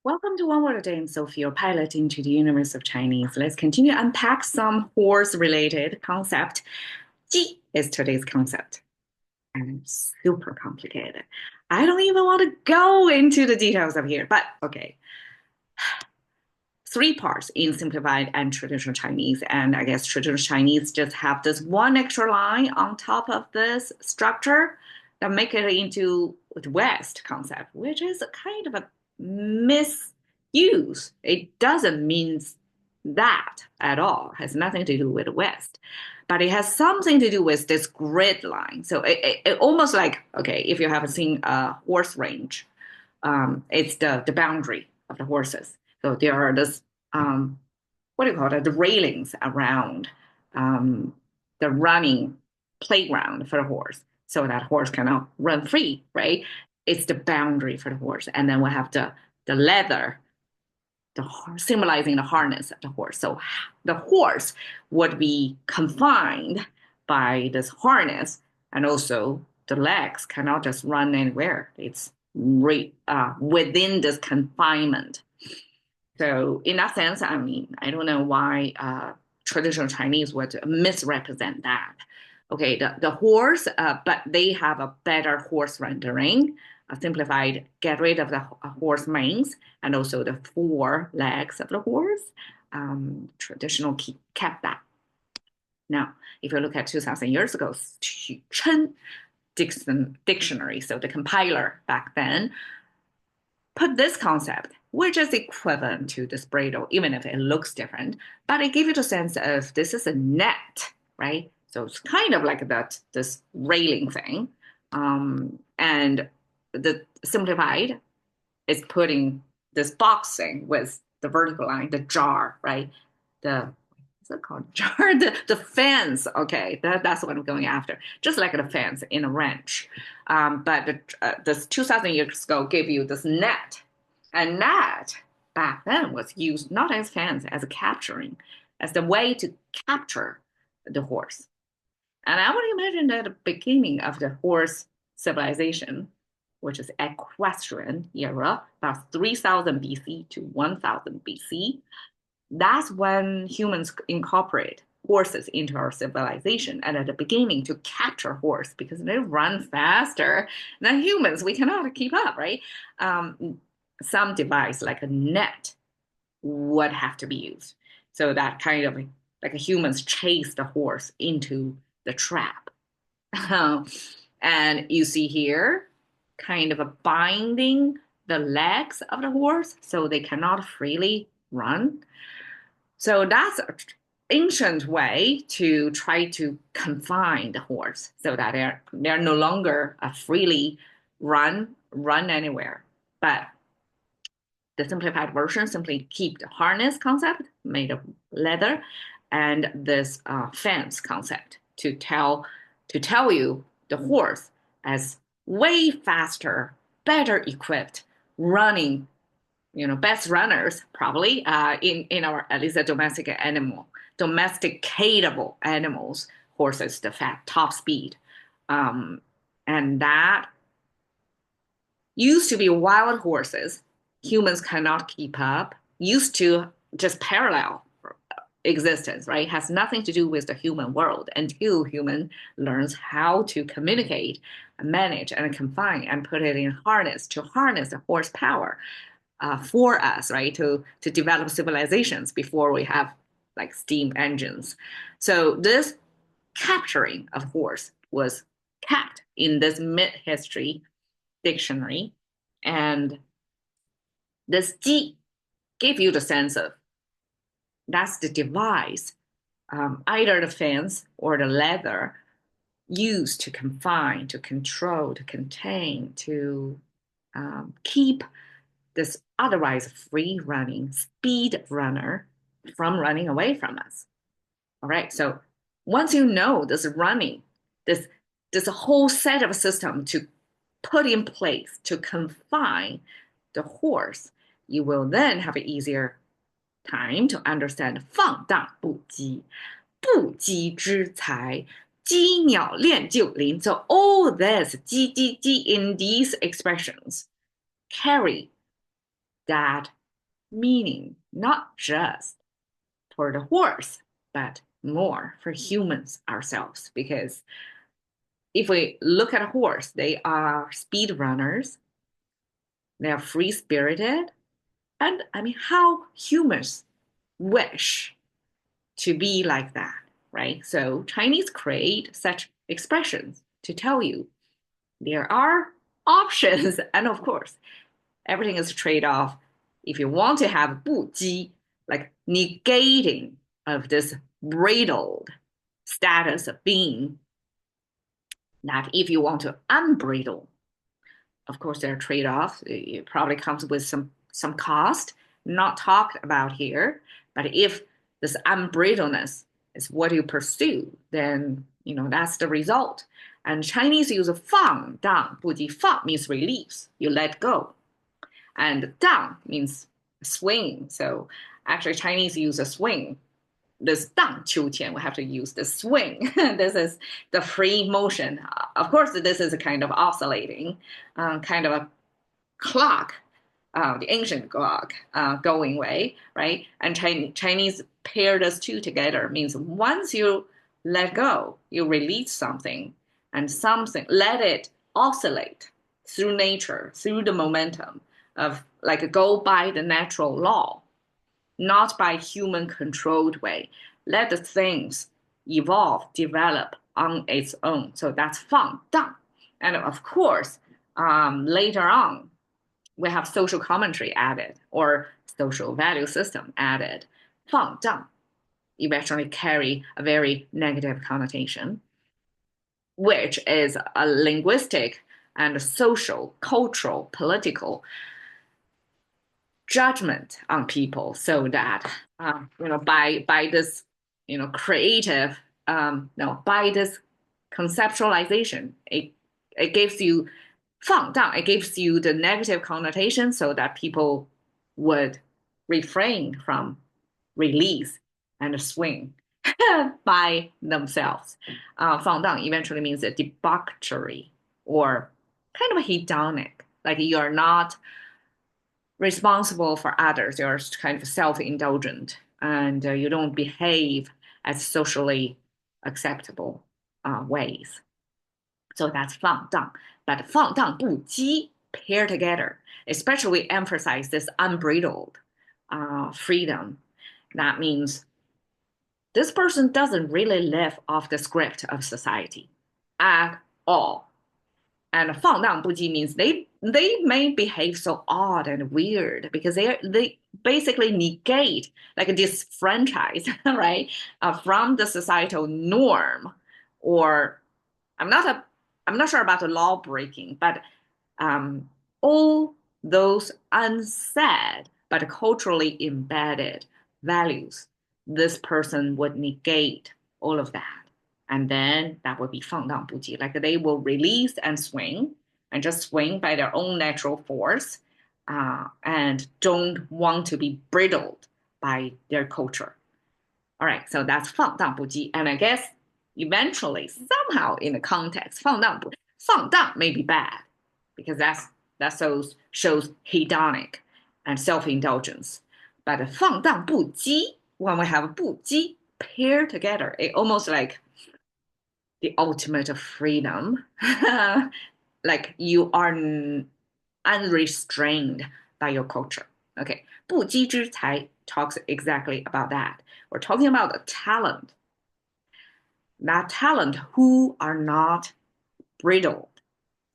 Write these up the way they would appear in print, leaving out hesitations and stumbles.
Welcome to One Word a Day. I'm Sophie, your pilot into the universe of Chinese. Let's continue to unpack some horse-related concept. 鸡 is today's concept, and it's super complicated. I don't even want to go into the details of here, but okay. Three parts in simplified and traditional Chinese, and I guess traditional Chinese just have this one extra line on top of this structure that make it into the West concept, which is a kind of a misuse. It doesn't mean that at all. It has nothing to do with the West, but it has something to do with this grid line. So it almost like, okay, if you haven't seen a horse range, it's the boundary of the horses. So there are this what do you call it? The railings around the running playground for the horse, so that horse cannot run free, right? It's the boundary for the horse, and then we have the leather, symbolizing the harness of the horse. So the horse would be confined by this harness, and also the legs cannot just run anywhere. It's within this confinement. So in that sense, I mean, I don't know why traditional Chinese would misrepresent that. Okay, the horse, but they have a better horse rendering, a simplified, get rid of the horse manes and also the four legs of the horse. Traditional kept that. Now, if you look at 2,000 years ago, Chen dictionary, so the compiler back then, put this concept, which is equivalent to this bridle, even if it looks different, but it gives you the sense of this is a net, right? So it's kind of like this railing thing. And the simplified is putting this box thing with the vertical line, the jar, right? What's it called? Jar, the fence. Okay, that's what I'm going after. Just like the fence in a ranch. But this 2,000 years ago gave you this net. And net back then was used not as fence, as a capturing, as the way to capture the horse. And I would imagine at the beginning of the horse civilization, which is equestrian era, about 3000 BC to 1000 BC, that's when humans incorporate horses into our civilization. And at the beginning, to capture horse because they run faster than humans, we cannot keep up, right? Some device like a net would have to be used. So that kind of like humans chase the horse into the trap. And you see here, kind of a binding the legs of the horse so they cannot freely run. So that's an ancient way to try to confine the horse so that they're no longer a freely run anywhere. But the simplified version simply keep the harness concept made of leather and this fence concept to tell you the horse as way faster, better equipped, running, best runners probably in our at least a domesticatable animals, horses, the top speed, and that used to be wild horses. Humans cannot keep up. Used to just parallel existence, right? Has nothing to do with the human world until human learns how to communicate, manage, and confine, and put it in harness to harness the horsepower for us, right? To develop civilizations before we have like steam engines. So this capturing of horse was kept in this mid-history dictionary, and this ji gave you the sense of that's the device, either the fence or the leather used to confine, to control, to contain, to keep this otherwise free running speed runner from running away from us. All right. So once you know this running, this whole set of system to put in place to confine the horse, you will then have an easier time to understand 放荡不羁,不羁之财, 鸡鸟恋旧林. So all this 鸡 in these expressions carry that meaning, not just for the horse, but more for humans ourselves. Because if we look at a horse, they are speed runners, they are free spirited. And I mean, how humans wish to be like that, right? So Chinese create such expressions to tell you there are options. And of course, everything is a trade-off. If you want to have 不羁, like negating of this bridled status of being, that if you want to unbridle, of course, there are trade-offs. It probably comes with some cost, not talked about here. But if this unbridledness is what you pursue, then that's the result. And Chinese use 放荡不羁. 放 means release, you let go, and 荡 means swing. So actually, Chinese use a swing. This 荡秋千, we have to use the swing. This is the free motion. Of course, this is a kind of oscillating, kind of a clock, the ancient clock going way, right? And Chinese pair those two together means once you let go, you release something, and something, let it oscillate through nature, through the momentum of like go by the natural law, not by human controlled way. Let the things evolve, develop on its own. So that's 放荡. And of course, later on, we have social commentary added or social value system added. 放荡 eventually carry a very negative connotation, which is a linguistic and social, cultural, political judgment on people, so that by this creative no by this conceptualization, it gives you 放荡, it gives you the negative connotation so that people would refrain from release and swing by themselves. 放荡 eventually means a debauchery or kind of hedonic, like you're not responsible for others. You're kind of self-indulgent, and you don't behave as socially acceptable ways. So that's 放荡. But 放荡不羁, pair together, especially emphasize this unbridled freedom. That means this person doesn't really live off the script of society at all. And 放荡不羁 means they may behave so odd and weird because they basically negate, like disfranchise, right, from the societal norm. Or I'm not sure about the law breaking, but all those unsaid but culturally embedded values, this person would negate all of that. And then that would be 放荡不羁. Like they will release and swing and just swing by their own natural force, and don't want to be bridled by their culture. All right, so that's 放荡不羁. And I guess eventually, somehow in the context, 放荡may be bad because that shows hedonic and self-indulgence. But 放荡不羁, when we have 不羁paired together, it almost like the ultimate of freedom. Like you are unrestrained by your culture. Okay, 不羁之才 talks exactly about that. We're talking about a talent. That talent who are not bridled.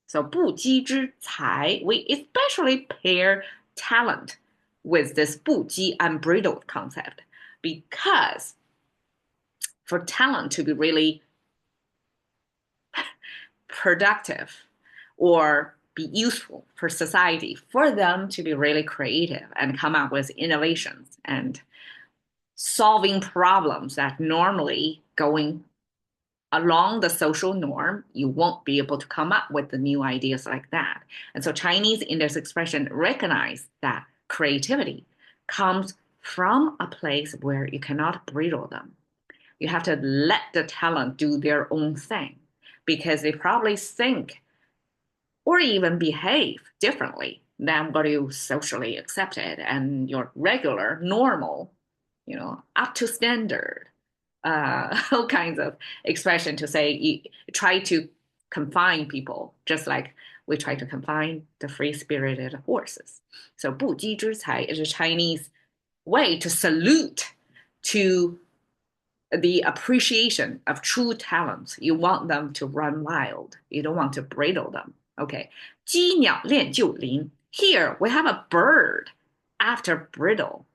So 不羁之才, we especially pair talent with this 不羁 unbridled concept, because for talent to be really productive or be useful for society, for them to be really creative and come up with innovations and solving problems that normally going along the social norm, you won't be able to come up with the new ideas like that. And so Chinese in this expression recognize that creativity comes from a place where you cannot bridle them. You have to let the talent do their own thing because they probably think or even behave differently then what you socially accepted and your regular, normal, up to standard, all kinds of expression to say, try to confine people, just like we try to confine the free-spirited horses. So 不羁之才 is a Chinese way to salute to the appreciation of true talents. You want them to run wild. You don't want to bridle them. Okay. 鸡鸟恋旧林. Here we have a bird after bridle.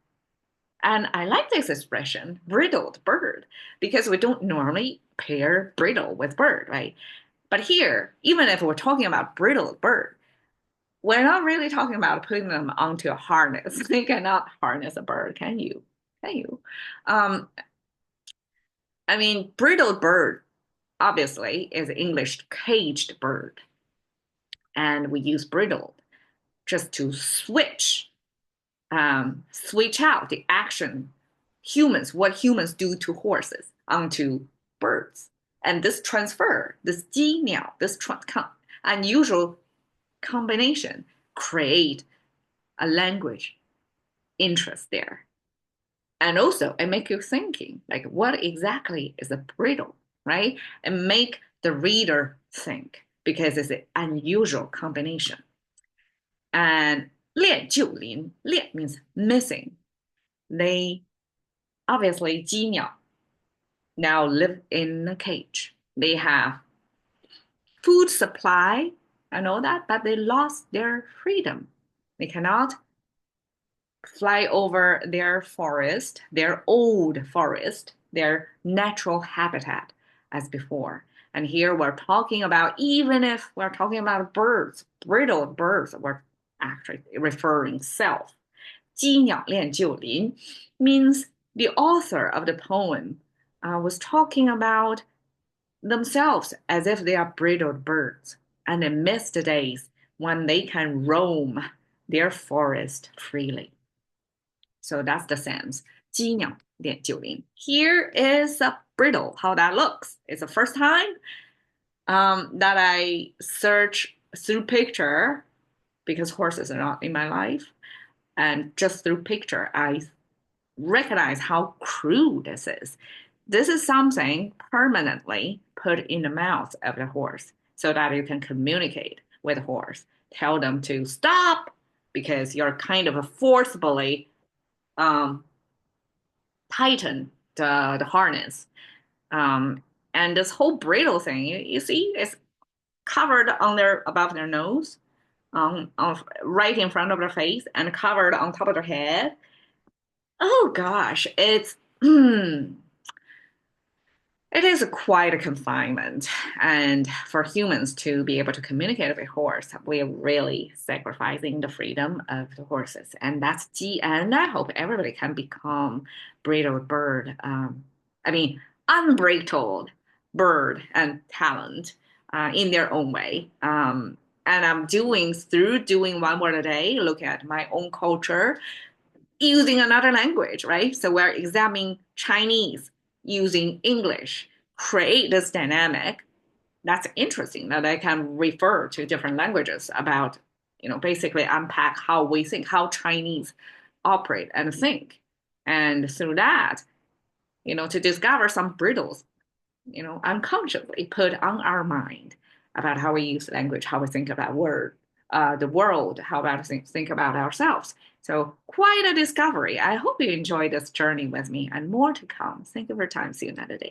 And I like this expression, bridled bird, because we don't normally pair bridle with bird, right? But here, even if we're talking about bridled bird, we're not really talking about putting them onto a harness. You cannot harness a bird, can you? Can you? Um, I mean, bridled bird obviously is English caged bird, and we use bridled just to switch out the action what humans do to horses onto birds. And this transfer, this 鸡鸟, this unusual combination create a language interest there. And also it make you thinking, like what exactly is a bridle, right? And make the reader think because it's an unusual combination. And 恋旧林, 恋 means missing. They obviously 鸡鸟 now live in a cage. They have food supply and all that, but they lost their freedom. They cannot fly over their forest, their old forest, their natural habitat as before. And here we're talking about, even if we're talking about birds, bridled birds, we're actually referring self. 鸡鸟恋旧林 means the author of the poem was talking about themselves as if they are bridled birds and they miss the days when they can roam their forest freely. So that's the sense. 鸡鸟恋旧林. Here is a bridle, how that looks. It's the first time that I search through picture because horses are not in my life. And just through picture, I recognize how crude this is. This is something permanently put in the mouth of the horse so that you can communicate with the horse. Tell them to stop because you're kind of forcibly tighten the harness. And this whole bridle thing, you see, is covered on above their nose, right in front of their face, and covered on top of their head. Oh gosh, it is quite a confinement. And for humans to be able to communicate with a horse, we are really sacrificing the freedom of the horses. And that's G. And I hope everybody can become bridled bird. I mean, unbridled bird and talent in their own way. And I'm through doing one word a day, looking at my own culture using another language, right? So we're examining Chinese using English, create this dynamic. That's interesting that I can refer to different languages about, basically unpack how we think, how Chinese operate and think. And through that, to discover some bridles, unconsciously put on our mind about how we use language, how we think about the world, how about think about ourselves. So quite a discovery. I hope you enjoyed this journey with me and more to come. Thank you for your time. See you another day.